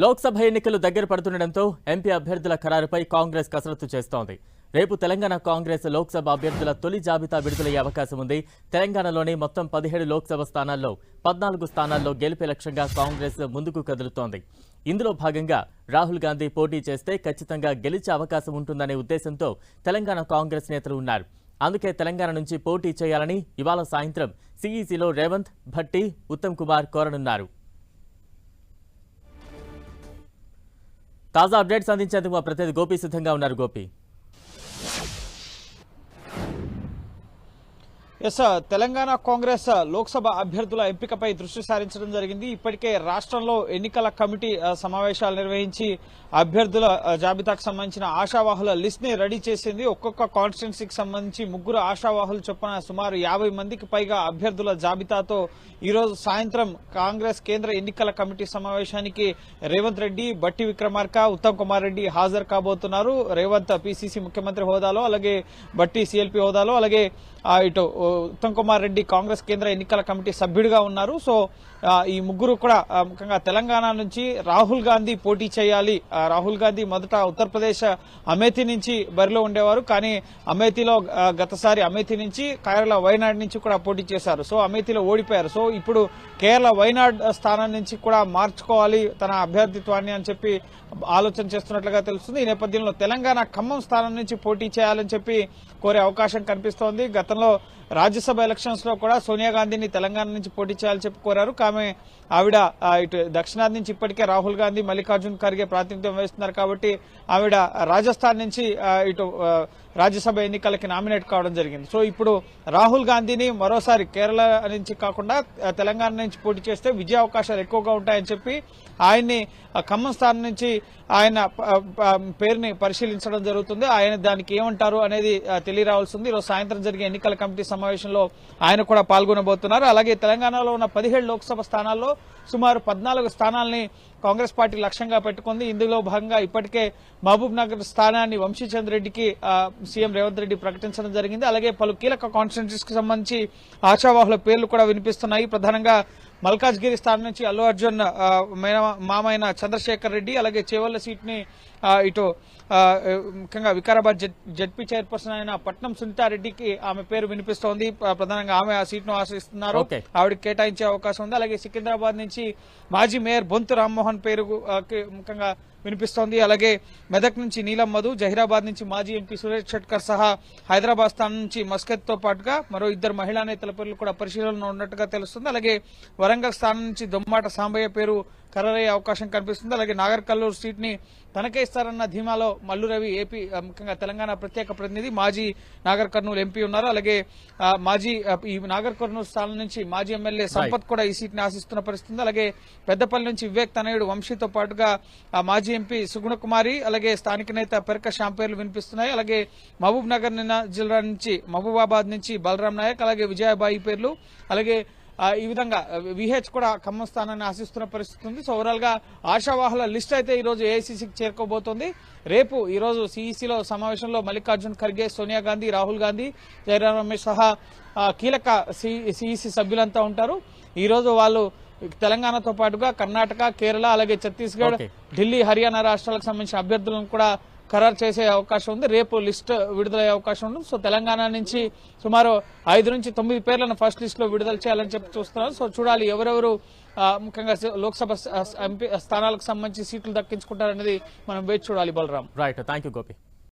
లోక్సభ ఎన్నికలు దగ్గర పడుతుండటంతో ఎంపీ అభ్యర్థుల ఖరారుపై కాంగ్రెస్ కసరత్తు చేస్తోంది. రేపు తెలంగాణ కాంగ్రెస్ లోక్సభ అభ్యర్థుల తొలి జాబితా విడుదలయ్యే అవకాశం ఉంది. తెలంగాణలోని మొత్తం 17 లోక్సభ స్థానాల్లో 14 స్థానాల్లో గెలుపే లక్ష్యంగా కాంగ్రెస్ ముందుకు కదులుతోంది. ఇందులో భాగంగా రాహుల్ గాంధీ పోటీ చేస్తే ఖచ్చితంగా గెలిచే అవకాశం ఉంటుందనే ఉద్దేశంతో తెలంగాణ కాంగ్రెస్ నేతలు ఉన్నారు. అందుకే తెలంగాణ నుంచి పోటీ చేయాలని ఇవాళ సాయంత్రం సిఈసిలో రేవంత్, భట్టి, ఉత్తమ్ కుమార్ కోరనున్నారు. తాజా అప్డేట్స్ అందించేందుకు మా ప్రతినిధి గోపి సిద్ధంగా ఉన్నారు. గోపి, తెలంగాణ కాంగ్రెస్ లోక్సభ అభ్యర్థుల ఎంపికపై దృష్టి సారించడం జరిగింది. ఇప్పటికే రాష్ట్రంలో ఎన్నికల కమిటీ సమావేశాలు నిర్వహించి అభ్యర్థుల జాబితాకు సంబంధించిన ఆశావాహుల లిస్ట్ ని రెడీ చేసింది. ఒక్కొక్క కాన్స్టిట్యున్సీకి సంబంధించి 3 ఆశావాహులు చొప్పున సుమారు 50 మందికి పైగా అభ్యర్థుల జాబితాతో ఈ రోజు సాయంత్రం కాంగ్రెస్ కేంద్ర ఎన్నికల కమిటీ సమావేశానికి రేవంత్ రెడ్డి, బట్టి విక్రమార్క, ఉత్తమ్ కుమార్ రెడ్డి హాజరు కాబోతున్నారు. రేవంత్ పిసిసి ముఖ్యమంత్రి హోదాలో, అలాగే బట్టి సిఎల్పి హోదాలో, అలాగే ఇటు ఉత్తమ్ కుమార్ రెడ్డి కాంగ్రెస్ కేంద్ర ఎన్నికల కమిటీ సభ్యుడిగా ఉన్నారు. సో ఈ ముగ్గురు కూడా ముఖ్యంగా తెలంగాణ నుంచి రాహుల్ గాంధీ పోటీ చేయాలి. రాహుల్ గాంధీ మొదట ఉత్తరప్రదేశ్ అమేథీ నుంచి బరిలో ఉండేవారు. కానీ అమేథీలో గతసారి అమేథీ నుంచి కేరళ వైనాడ్ నుంచి కూడా పోటీ చేశారు. సో అమేథీలో ఓడిపోయారు. సో ఇప్పుడు కేరళ వైనాడ్ స్థానం నుంచి కూడా మార్చుకోవాలి తన అభ్యర్థిత్వాన్ని అని చెప్పి ఆలోచన చేస్తున్నట్లుగా తెలుస్తుంది. ఈ నేపథ్యంలో తెలంగాణ ఖమ్మం స్థానం నుంచి పోటీ చేయాలని చెప్పి కోరే అవకాశం కనిపిస్తోంది. గతంలో రాజ్యసభ ఎలక్షన్స్ లో కూడా సోనియా గాంధీని తెలంగాణ నుంచి పోటీ చేయాలని చెప్పి కోరారు. కానీ ఆవిడ ఇటు దక్షిణాది నుంచి ఇప్పటికే రాహుల్ గాంధీ, మల్లికార్జున్ ఖర్గే ప్రాతినిధ్యం వహిస్తున్నారు కాబట్టి ఆవిడ రాజస్థాన్ నుంచి ఇటు రాజ్యసభ ఎన్నికలకి నామినేట్ కావడం జరిగింది. సో ఇప్పుడు రాహుల్ గాంధీని మరోసారి కేరళ నుంచి కాకుండా తెలంగాణ నుంచి పోటీ చేస్తే విజయ అవకాశాలు ఎక్కువగా ఉంటాయని చెప్పి ఆయన్ని ఖమ్మం స్థానం నుంచి ఆయన పేరుని పరిశీలించడం జరుగుతుంది. ఆయన దానికి ఏమంటారు అనేది తెలియరావాల్సింది. ఈరోజు సాయంత్రం జరిగే ఎన్నికల కమిటీ సమావేశంలో ఆయన కూడా పాల్గొనబోతున్నారు. అలాగే తెలంగాణలో ఉన్న 17 లోక్సభ స్థానాల్లో సుమారు 14 స్థానాల్ని కాంగ్రెస్ పార్టీ లక్ష్యంగా పెట్టుకుంది. ఇందులో భాగంగా ఇప్పటికే మహబూబ్ నగర్ స్థానాన్ని వంశీచంద్ర రెడ్డికి సీఎం రేవంత్ రెడ్డి ప్రకటించడం జరిగింది. అలాగే పలు కీలక కాన్స్టిట్యున్సీస్ కి సంబంధించి ఆశావాహుల పేర్లు కూడా వినిపిస్తున్నాయి. ప్రధానంగా మల్కాజ్గిరి స్థానం నుంచి అల్లు అర్జున్ మామైన చంద్రశేఖర్ రెడ్డి, అలాగే చేవల్ల సీట్ ని ఇటు ముఖ్యంగా వికారాబాద్ జడ్పీ చైర్పర్సన్ అయిన పట్నం సునీతారెడ్డికి ఆమె పేరు వినిపిస్తోంది. ప్రధానంగా ఆమె ఆ సీట్ ను ఆశిస్తున్నారు. ఆవిడకి కేటాయించే అవకాశం ఉంది. అలాగే సికింద్రాబాద్ నుంచి మాజీ మేయర్ బొంతు రామ్మోహన్ పేరు ముఖ్యంగా వినిపిస్తోంది. అలాగే మెదక్ నుంచి నీలం మధు, జహీరాబాద్ నుంచి మాజీ ఎంపీ సురేష్ షెట్కర్ సహా హైదరాబాద్ స్థానం నుంచి మస్కత్ తో పాటుగా మరో 2 మహిళా నేతల పేర్లు కూడా పరిశీలనలో ఉన్నట్టుగా తెలుస్తుంది. అలాగే వరంగల్ స్థానం నుంచి దొమ్మాట సాంబయ్య పేరు ఖరారయ్యే అవకాశం కనిపిస్తుంది. అలాగే నాగర్ కర్నూలు సీట్ ని తనకే ఇస్తారన్న ధీమాలో మల్లు రవి, ఏపీ ముఖ్యంగా తెలంగాణ ప్రత్యేక ప్రతినిధి, మాజీ నాగర్ కర్నూలు ఎంపీ ఉన్నారు. అలాగే మాజీ ఈ నాగర్ కర్నూలు స్థానం నుంచి మాజీ ఎమ్మెల్యే సంపత్ కూడా ఈ సీట్ ని ఆశిస్తున్న పరిస్థితి. అలాగే పెద్దపల్లి నుంచి వివేక్ తనయుడు వంశీతో పాటుగా మాజీ ఎంపీ సుగుణ కుమారి, అలాగే స్థానిక నేత పెరక శ్యామ్ పేర్లు వినిపిస్తున్నాయి. అలాగే మహబూబ్ నగర్ జిల్లా నుంచి మహబూబాబాద్ నుంచి బలరాం నాయక్, అలాగే విజయబాయి పేర్లు, అలాగే ఈ విధంగా విహెచ్ కూడా ఖమ్మం స్థానాన్ని ఆశిస్తున్న పరిస్థితి ఉంది. సో ఓవరాల్ గా ఆశావాహుల లిస్ట్ అయితే ఈ రోజు ఏఐసీసీకి చేరుకోబోతోంది. రేపు ఈ రోజు సిఈసిలో సమావేశంలో మల్లికార్జున్ ఖర్గే, సోనియా గాంధీ, రాహుల్ గాంధీ, జయరాం రమేష్ సహా కీలక సిఈసి సభ్యులంతా ఉంటారు. ఈ రోజు వాళ్ళు తెలంగాణతో పాటుగా కర్ణాటక, కేరళ, అలాగే ఛత్తీస్గఢ్, ఢిల్లీ, హర్యానా రాష్ట్రాలకు సంబంధించిన అభ్యర్థులను కూడా ఖరారు చేసే అవకాశం ఉంది. రేపు లిస్ట్ విడుదలయ్యే అవకాశం ఉంది. సో తెలంగాణ నుంచి సుమారు 5 నుంచి 9 పేర్లను ఫస్ట్ లిస్ట్ లో విడుదల చేయాలని చెప్పి చూస్తున్నారు. సో చూడాలి ఎవరెవరు ముఖ్యంగా లోక్సభ స్థానాలకు సంబంధించి సీట్లు దక్కించుకుంటారనేది మనం వేచి చూడాలి. Balaram. Right, thank you Gopi.